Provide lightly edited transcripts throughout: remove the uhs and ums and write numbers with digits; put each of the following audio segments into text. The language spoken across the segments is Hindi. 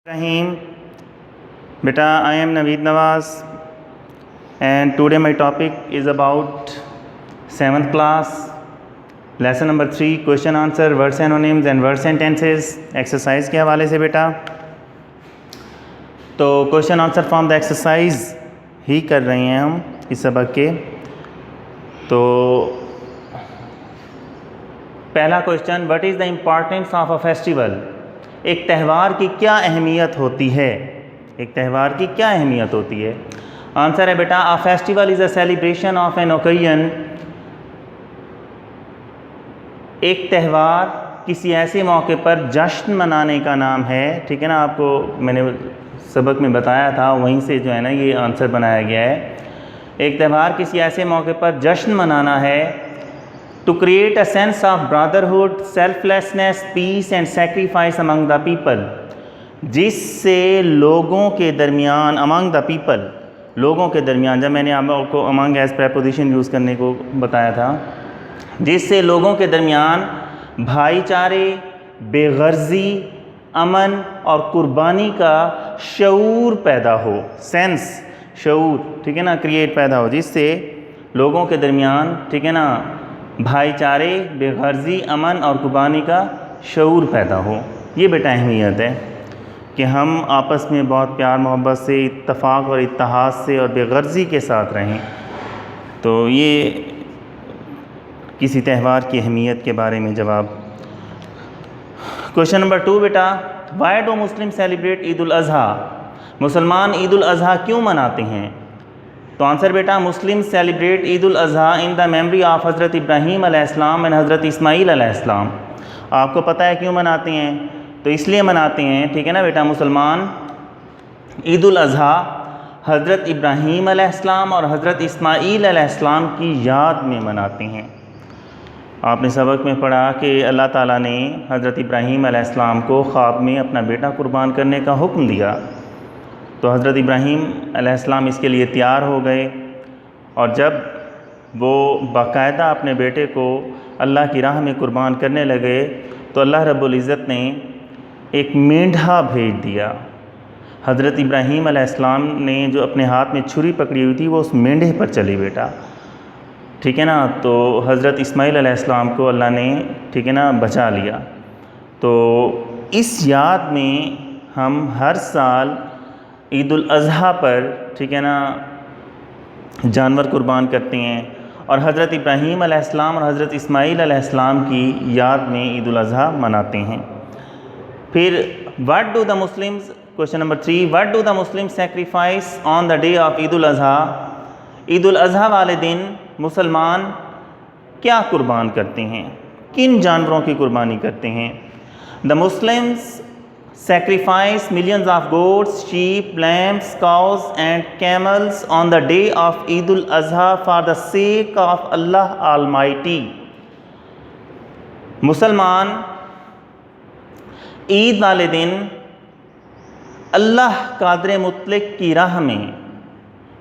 Rahim, beta, I am Naveed Nawaz, and today my topic is about 7th class, lesson number 3, question answer, word synonyms and word sentences, exercise के हवाले से बेटा। तो question answer from the exercise ही कर रहे हैं हम इस सबक के। तो पहला question, what is the importance of a festival? एक त्यौहार की क्या अहमियत होती है? एक त्यौहार की क्या अहमियत होती है? आंसर है बेटा, a festival is a celebration of an occasion. एक त्यौहार किसी ऐसे मौके पर जश्न मनाने का नाम है। ठीक है ना, आपको मैंने सबक में बताया था, वहीं से जो है ना ये आंसर बनाया गया है। एक त्यौहार किसी ऐसे मौके पर जश्न मनाना है। To create a sense of brotherhood, selflessness, peace and sacrifice among the people, जिससे लोगों के दरमियान, among the people, लोगों के दरमियान, जब मैंने आपको among as preposition यूज़ करने को बताया था, जिससे लोगों के दरमियान भाईचारे, बेगर्जी, अमन और कुर्बानी का शऊर पैदा हो। सेंस, शऊर, ठीक है ना, क्रिएट पैदा हो, जिससे लोगों के दरमियान, ठीक है ना, भाईचारे, बेगर्जी, अमन और कुर्बानी का शऊर पैदा हो। ये बेटा अहमियत है कि हम आपस में बहुत प्यार मोहब्बत से, इत्तफाक और इत्तेहाद से और बेगर्जी के साथ रहें। तो ये किसी त्यौहार की अहमियत के बारे में जवाब। क्वेश्चन नंबर 2 बेटा, why do Muslim celebrate Eid ul Azha? मुसलमान ईद उल अज़हा क्यों मनाते हैं? तो आंसर बेटा, मुस्लिम celebrate Eid ul Azha in the memory of हज़रत इब्राहीम अलैहिस्सलाम एंड हज़रत इस्माईल अलैहिस्सलाम। आपको पता है क्यों मनाते हैं? तो इसलिए मनाते हैं, ठीक है ना बेटा, मुसलमान ईद उल अज़हा हज़रत इब्राहीम अलैहिस्सलाम और हज़रत इस्माईल अलैहिस्सलाम की याद में मनाते हैं। आपने सबक में पढ़ा कि अल्लाह ताला ने हज़रत इब्राहीम अलैहिस्सलाम को ख्वाब में अपना बेटा कुर्बान करने का हुक्म दिया। तो हज़रत इब्राहीम अलैहिस्सलाम इसके लिए तैयार हो गए, और जब वो बाकायदा अपने बेटे को अल्लाह की राह में कुर्बान करने लगे, तो अल्लाह रब्बुल इज़्ज़त ने एक मेंढा भेज दिया। हज़रत इब्राहीम अलैहिस्सलाम ने जो अपने हाथ में छुरी पकड़ी हुई थी, वो उस मेंढे पर चली बेटा, ठीक है ना। तो हज़रत इस्माईल अलैहिस्सलाम को अल्लाह ने, ठीक है ना, बचा लिया। तो इस याद में हम हर साल ईद उल अज़हा पर, ठीक है ना, जानवर कुर्बान करते हैं, और हज़रत इब्राहीम अलैहिस्सलाम और हज़रत इस्माईल अलैहिस्सलाम की याद में ईद उल अज़हा मनाते हैं। फिर what do the Muslims, question number 3, what do the Muslim sacrifice on the day of Eid ul Azha? Eid ul Azha वाले दिन मुसलमान क्या कुर्बान करते हैं? किन जानवरों की कुर्बानी करते हैं? The Muslims sacrifice millions of goats, sheep, lambs, cows and camels on the day of Eid al-Azha for the sake of Allah Almighty. मुसलमान ईद वाले दिन अल्लाह कादिर मुतलक की राह में,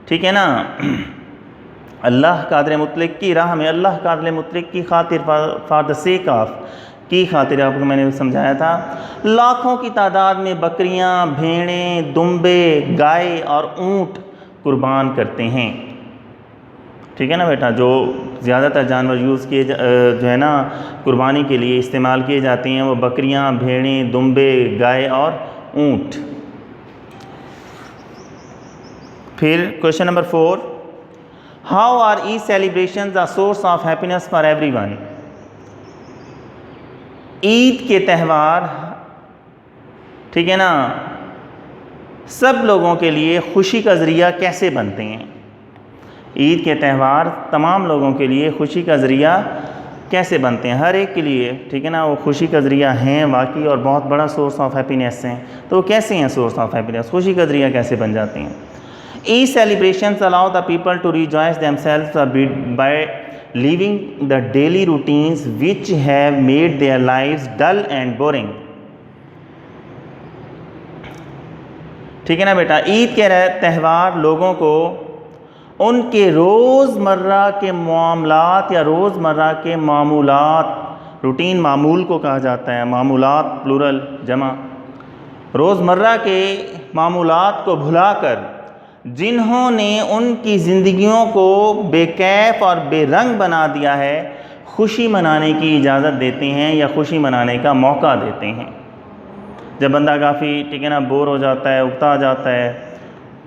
ठीक है ना, अल्लाह कादिर मुतलक की राह में, अल्लाह कादिर मुतलक की खातिर, फॉर द सेक ऑफ की खातिर, आपको मैंने समझाया था, लाखों की तादाद में बकरियां, भेड़ें, दुम्बे, गाय और ऊंट कुर्बान करते हैं। ठीक है ना बेटा, जो ज़्यादातर जानवर यूज़ किए जो है ना कुर्बानी के लिए इस्तेमाल किए जाते हैं, वो बकरियां, भेड़ें, दुम्बे, गाय और ऊंट। फिर question number 4, how are Eid celebrations a source of happiness for everyone? Eid के त्यौहार, ठीक है ना, सब लोगों के लिए खुशी का ज़रिया कैसे बनते हैं? ईद के त्यौहार तमाम लोगों के लिए खुशी का ज़रिया कैसे बनते हैं? हर एक के लिए, ठीक है ना, वो खुशी का ज़रिया हैं वाकई, और बहुत बड़ा सोर्स ऑफ हैप्पीनेस हैं। तो वो कैसे हैं सोर्स ऑफ हैप्पीनेस? खुशी का ज़रिया कैसे बन जाते हैं? Eid celebrations allow the people to rejoice themselves by living the daily routines which have made their lives dull and boring. ठीक है ना बेटा, ईद के त्यौहार लोगों को उनके रोज़मर्रा के मामलात या रोज़मर्रा के मामूलात, रूटीन मामूल को कहा जाता है, मामूलात प्लूरल जमा, रोज़मर्रा के मामूलात को भुलाकर जिन्होंने उनकी ज़िंदगियों को बेकैफ और बेरंग बना दिया है, खुशी मनाने की इजाज़त देते हैं या खुशी मनाने का मौका देते हैं। जब बंदा काफ़ी ठीक है ना बोर हो जाता है, उकता जाता है,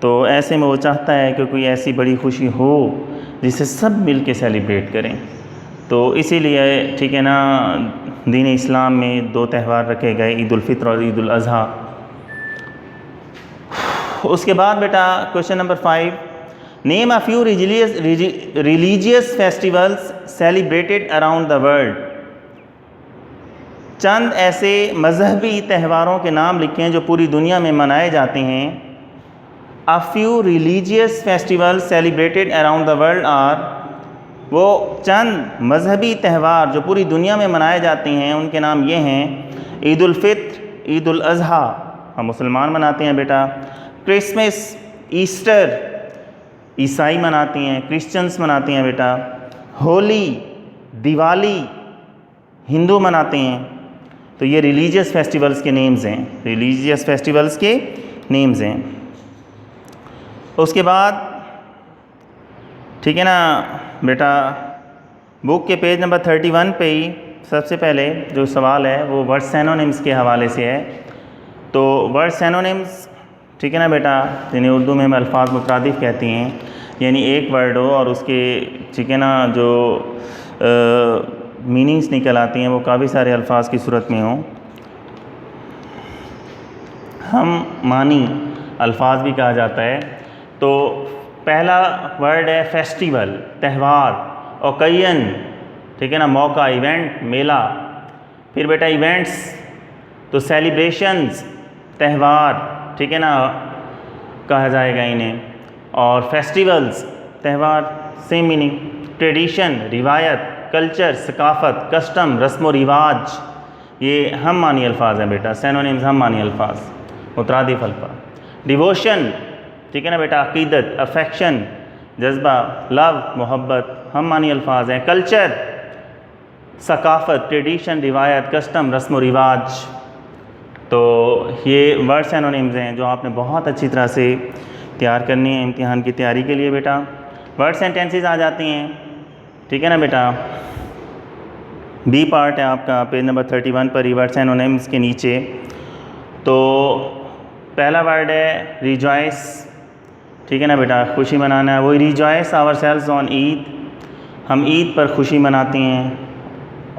तो ऐसे में वो चाहता है कि कोई ऐसी बड़ी खुशी हो जिसे सब मिल के सेलिब्रेट करें। तो इसीलिए ठीक है ना दीन इस्लाम में 2 त्यौहार रखे गए, ईद उल फित्र और ईद उल अज़हा। उसके बाद बेटा question number 5, name a few religious festivals celebrated around the world. चंद ऐसे मजहबी त्योहारों के नाम लिखें जो पूरी दुनिया में मनाए जाते हैं। A few religious festivals celebrated around the world are, वो चंद मजहबी त्यौहार जो पूरी दुनिया में मनाए जाते हैं उनके नाम ये हैं। ईद उल फित्र, ईद उल अज़हा हम मुसलमान मनाते हैं बेटा। क्रिसमस, ईस्टर ईसाई मनाते हैं, क्रिश्चियंस मनाते हैं बेटा। होली, दिवाली हिंदू मनाते हैं। तो ये रिलीजियस फेस्टिवल्स के नेम्स हैं, रिलीजियस फेस्टिवल्स के नेम्स हैं। उसके बाद ठीक है ना बेटा बुक के पेज नंबर 31 पे ही सबसे पहले जो सवाल है वो वर्ड सिनोनिम्स के हवाले से है। तो वर्ड सिनोनिम्स ठीक है ना बेटा, जिन्हें उर्दू में हम अल्फाज मुतरादिफ कहती हैं, यानी एक वर्ड हो और उसके ठीक है ना जो मीनिंग्स निकल आती हैं वो काफ़ी सारे अल्फाज की सूरत में हों। हम मानी अल्फाज भी कहा जाता है। तो पहला वर्ड है फेस्टिवल, त्यौहार। ओकेजन ठीक है ना मौका, इवेंट, मेला। फिर बेटा इवेंट्स तो सेलिब्रेशंस, त्यौहार ठीक है ना कहा जाएगा इन्हें। और फेस्टिवल्स, त्यौहार, सेम मीनिंग। ट्रेडिशन, रिवायत, कल्चर, सकाफ़त, कस्टम, रस्म व रिवाज, ये हम मानी अल्फाज हैं बेटा, सिनोनिम्स हम मानी अल्फाज, मुतरादिफ अल्फाज। डिवोशन ठीक है ना बेटा, अक़ीदत, अफेक्शन, जज्बा, लव, मोहब्बत हम मानी अल्फाज हैं। कल्चर, सकाफ़त, ट्रेडिशन, रिवायत, कस्टम, रस्म व रिवाज। तो ये वर्ड सिनोनिम्स हैं जो आपने बहुत अच्छी तरह से तैयार करनी है इम्तिहान की तैयारी के लिए बेटा। वर्ड सेंटेंसेस आ जाती हैं ठीक है ना बेटा। बी पार्ट है आपका पेज नंबर 31 पर, वर्ड सिनोनिम्स के नीचे। तो पहला वर्ड है रिजॉइस ठीक है ना बेटा, खुशी मनाना है। वही rejoice ourselves on Eid, हम ईद पर खुशी मनाते हैं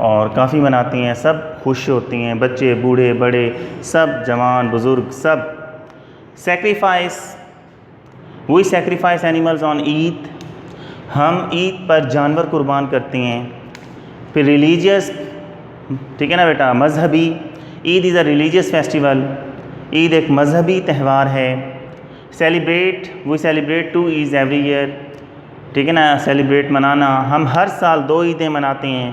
और काफ़ी मनाती हैं, सब खुश होती हैं, बच्चे, बूढ़े, बड़े, सब, जवान, बुज़ुर्ग, सब। Sacrifice, we sacrifice animals on Eid, हम ईद पर जानवर कुर्बान करते हैं। फिर रिलीजियस ठीक है ना बेटा, मजहबी, Eid is a religious festival, Eid एक मजहबी त्यौहार है। Celebrate, we celebrate 2 Eid every year ठीक है ना, सेलिब्रेट मनाना, हम हर साल 2 ईदें मनाते हैं।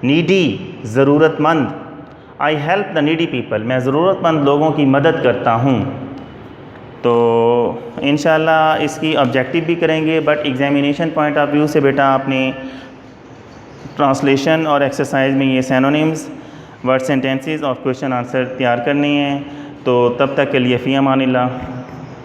नीडी, ज़रूरतमंद, I help the needy people, मैं ज़रूरतमंद लोगों की मदद करता हूँ। तो इंशाल्लाह इसकी ऑब्जेक्टिव भी करेंगे, but examination point of view से बेटा आपने ट्रांसलेशन और एक्सरसाइज में ये सिनोनिम्स, वर्ड सेंटेंसेस और क्वेश्चन आंसर तैयार करने हैं। तो तब तक के लिए फ़ी अमानिल्लाह।